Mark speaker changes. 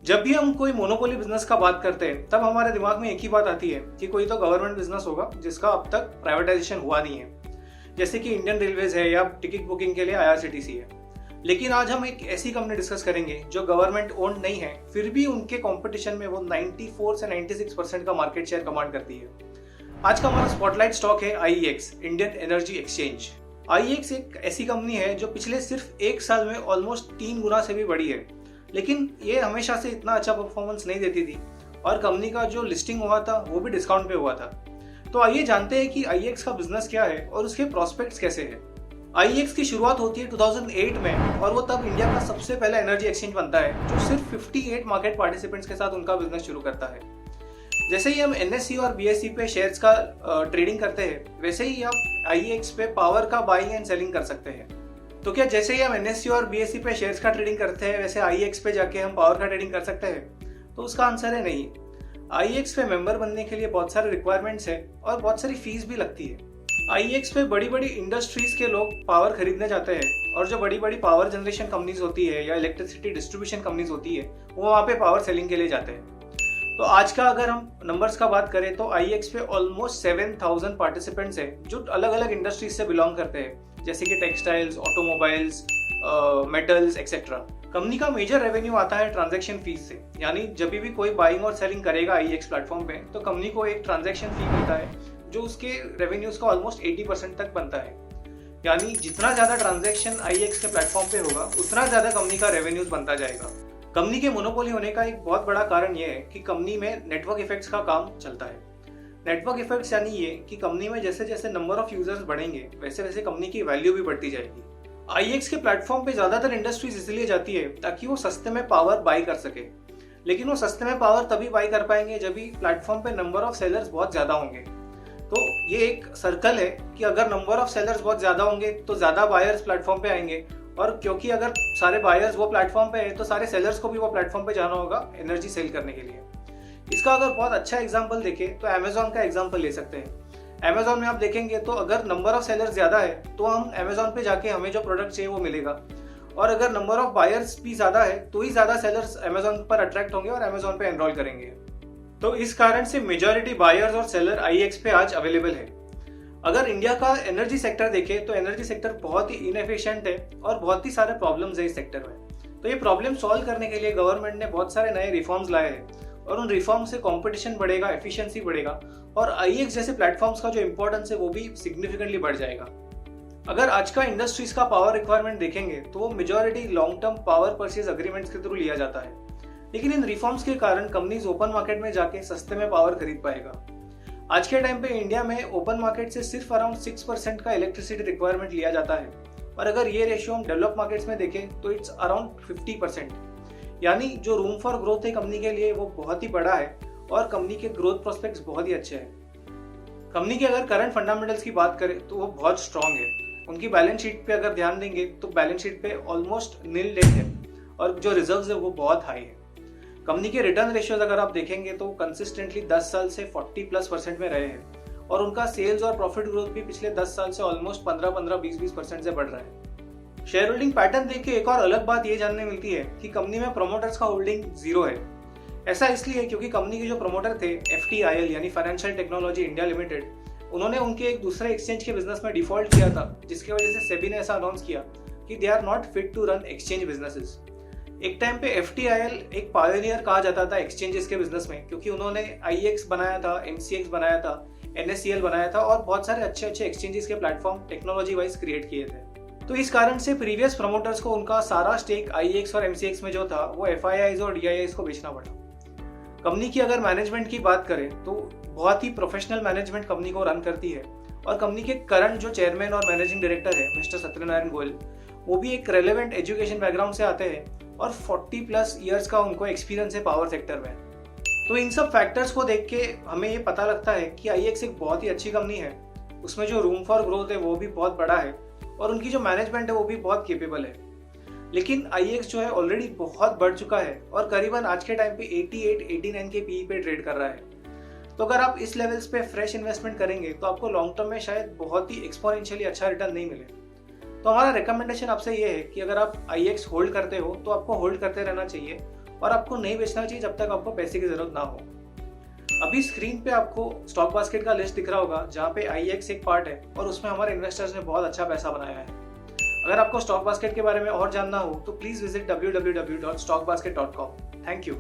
Speaker 1: जब भी हम कोई मोनोपोली बिजनेस का बात करते हैं तब हमारे दिमाग में एक ही बात आती है कि कोई तो गवर्नमेंट बिजनेस होगा जिसका अब तक प्राइवेटाइजेशन हुआ नहीं है, जैसे कि इंडियन रेलवेज है या टिकट बुकिंग के लिए आईआरसीटीसी है। लेकिन आज हम एक ऐसी कंपनी डिस्कस करेंगे जो गवर्नमेंट ओन्ड नहीं है, फिर भी उनके कंपटीशन में वो 94 से 96% का मार्केट शेयर कमांड करती है। आज का हमारा स्पॉटलाइट स्टॉक है IEX, Indian energy exchange. IEX एक ऐसी कंपनी है जो पिछले सिर्फ एक साल में ऑलमोस्ट 3 गुना से भी बड़ी है, लेकिन ये हमेशा से इतना अच्छा परफॉर्मेंस नहीं देती थी और कंपनी का जो लिस्टिंग हुआ था वो भी डिस्काउंट पे हुआ था। तो आइए जानते हैं कि आईईएक्स का बिजनेस क्या है और उसके प्रोस्पेक्ट्स कैसे हैं। आईईएक्स की शुरुआत होती है 2008 में और वो तब इंडिया का सबसे पहला एनर्जी एक्सचेंज बनता है जो सिर्फ 58 मार्केट पार्टिसिपेंट्स के साथ उनका बिजनेस शुरू करता है। जैसे ही हम एनएससी और बीएससी पे शेयर्स का ट्रेडिंग करते हैं, वैसे ही आप आईईएक्स पे पावर का बाइंग एंड सेलिंग कर सकते हैं। तो क्या जैसे ही हम एनएससी और बीएससी पे शेयर्स का ट्रेडिंग करते हैं वैसे आईईएक्स पे जाके हम पावर का ट्रेडिंग कर सकते हैं? तो उसका आंसर है नहीं। आईईएक्स पे मेंबर बनने के लिए बहुत सारे रिक्वायरमेंट्स है और बहुत सारी फीस भी लगती है। आईईएक्स पे बड़ी बड़ी इंडस्ट्रीज के लोग पावर खरीदने जाते हैं और जो बड़ी बड़ी पावर जनरेशन कंपनीज होती है या इलेक्ट्रिसिटी डिस्ट्रीब्यूशन कंपनीज होती है वो वहाँ पे पावर सेलिंग के लिए जाते हैं। तो आज का अगर हम नंबर्स का बात करें तो आईईएक्स पे ऑलमोस्ट 7000 पार्टिसिपेंट्स हैं जो अलग अलग इंडस्ट्रीज से बिलोंग करते हैं, जैसे कि textiles, automobiles, metals etcetera. Company का मेजर रेवेन्यू आता है ट्रांजैक्शन फीस से, यानी जब भी कोई बाइंग और सेलिंग करेगा आईईएक्स प्लेटफॉर्म पे तो कंपनी को एक ट्रांजैक्शन फी मिलता है जो उसके रेवेन्यूज का ऑलमोस्ट 80% तक बनता है। यानी जितना ज्यादा ट्रांजैक्शन आईईएक्स के प्लेटफॉर्म पे होगा उतना ज्यादा कंपनी का रेवेन्यूज बनता जाएगा। कंपनी के मोनोपोली होने का एक बहुत बड़ा कारण यह है कि कंपनी में नेटवर्क इफेक्ट्स का काम चलता है। नेटवर्क इफेक्ट्स यानी ये कि कंपनी में जैसे जैसे नंबर ऑफ यूजर्स बढ़ेंगे वैसे वैसे कंपनी की वैल्यू भी बढ़ती जाएगी। आईईएक्स के प्लेटफॉर्म पे ज्यादातर इंडस्ट्रीज इसलिए जाती है ताकि वो सस्ते में पावर बाई कर सके, लेकिन वो सस्ते में पावर तभी बाई कर पाएंगे जब भी प्लेटफॉर्म पे नंबर ऑफ सेलर्स बहुत ज्यादा होंगे। तो ये एक सर्कल है कि अगर नंबर ऑफ सेलर्स बहुत ज्यादा होंगे तो ज्यादा बायर्स प्लेटफॉर्म पे आएंगे, और क्योंकि अगर सारे बायर्स वो प्लेटफॉर्म पे है तो सारे सेलर्स को भी वो प्लेटफॉर्म पे जाना होगा एनर्जी सेल करने के लिए। इसका अगर बहुत अच्छा एग्जांपल देखें तो अमेजोन का एग्जांपल ले सकते हैं। अमेजोन में आप देखेंगे तो अगर नंबर ऑफ सेलर्स ज्यादा है तो हम अमेजोन पे जाके हमें जो प्रोडक्ट चाहिए वो मिलेगा, और अगर नंबर ऑफ बायर्स भी ज्यादा है तो ही ज्यादा सेलर्स अमेजोन पर अट्रैक्ट होंगे और अमेजोन पे एनरोल करेंगे। तो इस कारण से मेजॉरिटी बायर्स और सेलर आईईएक्स पे आज अवेलेबल है। अगर इंडिया का एनर्जी सेक्टर देखें तो एनर्जी सेक्टर बहुत ही इनएफिशिएंट है और बहुत ही सारे प्रॉब्लम्स है इस सेक्टर में। तो ये प्रॉब्लम सॉल्व करने के लिए गवर्नमेंट ने बहुत सारे नए रिफॉर्म्स लाए हैं और उन रिफॉर्म से कंपटीशन बढ़ेगा, एफिशिएंसी बढ़ेगा और आईईएक्स जैसे प्लेटफॉर्म्स का जो इंपॉर्टेंस है वो भी सिग्निफिकेंटली बढ़ जाएगा। अगर आज का इंडस्ट्रीज का पावर रिक्वायरमेंट देखेंगे तो वो majority long term power purchase agreements के थ्रू लिया जाता है, लेकिन इन रिफॉर्म्स के कारण कंपनीज ओपन मार्केट में जाके सस्ते में पावर खरीद पाएगा। आज के टाइम पे इंडिया में ओपन मार्केट से सिर्फ अराउंड 6% का इलेक्ट्रिसिटी रिक्वायरमेंट लिया जाता है, और अगर ये रेशियो हम डेवलप मार्केट्स में देखें तो इट्स अराउंड 50%। यानी जो रूम फॉर ग्रोथ है कंपनी के लिए वो बहुत ही बड़ा है और कंपनी के ग्रोथ प्रोस्पेक्ट्स बहुत ही अच्छे हैं। कंपनी के अगर करंट फंडामेंटल्स की बात करें तो वो बहुत स्ट्रांग है। उनकी बैलेंस शीट पे अगर ध्यान देंगे तो बैलेंस शीट पे ऑलमोस्ट नील डेट है और जो रिजर्व्स है वो बहुत हाई है। कंपनी के रिटर्न रेशियोज अगर आप देखेंगे तो कंसिस्टेंटली 10 साल से 40+ % में रहे हैं और उनका सेल्स और प्रॉफिट ग्रोथ भी पिछले 10 साल से ऑलमोस्ट 15-20% से बढ़ रहा है। शेयर होल्डिंग पैटर्न देख के एक और अलग बात ये जानने मिलती है कि कंपनी में प्रोमोटर्स का होल्डिंग 0 है। ऐसा इसलिए क्योंकि कंपनी के जो प्रोमोटर थे FTIL यानी फाइनेंशियल टेक्नोलॉजी इंडिया लिमिटेड, उन्होंने उनके एक दूसरे एक्सचेंज के बिजनेस में डिफॉल्ट किया था, जिसकी वजह से सेबी ने ऐसा अनाउंस किया कि they are not fit to run exchange businesses. एक टाइम पे FTIL एक पायोनियर कहा जाता था एक्सचेंजेस के बिजनेस में, क्योंकि उन्होंने IEX बनाया था, MCX बनाया था, NSCL बनाया था और बहुत सारे अच्छे अच्छे एक्सचेंजेस के प्लेटफॉर्म टेक्नोलॉजी वाइज क्रिएट किए थे। तो इस कारण से प्रीवियस प्रमोटर्स को उनका सारा स्टेक IEX और MCX में जो था वो FIIs और DIIs को बेचना पड़ा। कंपनी की अगर मैनेजमेंट की बात करें तो बहुत ही प्रोफेशनल मैनेजमेंट कंपनी को रन करती है, और कंपनी के करंट जो चेयरमैन और मैनेजिंग डायरेक्टर है मिस्टर सत्यनारायण गोयल, वो भी एक रेलेवेंट एजुकेशन बैकग्राउंड से आते हैं और 40+ ईयर्स का उनको एक्सपीरियंस है पावर सेक्टर में। तो इन सब फैक्टर्स को देख के हमें ये पता लगता है कि आईईएक्स एक बहुत ही अच्छी कंपनी है। उसमें जो रूम फॉर ग्रोथ है वो भी बहुत बड़ा है और उनकी जो मैनेजमेंट है वो भी बहुत केपेबल है। लेकिन आईईएक्स जो है ऑलरेडी बहुत बढ़ चुका है और करीबन आज के टाइम पे 88-89 के पीई पे ट्रेड कर रहा है। तो अगर आप इस लेवल्स पे फ्रेश इन्वेस्टमेंट करेंगे तो आपको लॉन्ग टर्म में शायद बहुत ही एक्सपोनेंशियली अच्छा रिटर्न नहीं मिले। तो हमारा रिकमेंडेशन आपसे ये है कि अगर आप आईईएक्स होल्ड करते हो तो आपको होल्ड करते रहना चाहिए और आपको नहीं बेचना चाहिए जब तक आपको पैसे की जरूरत ना हो। अभी स्क्रीन पे आपको स्टॉक बास्केट का लिस्ट दिख रहा होगा, जहाँ पे IEX एक पार्ट है और उसमें हमारे इन्वेस्टर्स ने बहुत अच्छा पैसा बनाया है। अगर आपको स्टॉक बास्केट के बारे में और जानना हो तो please visit www.stockbasket.com। Thank you.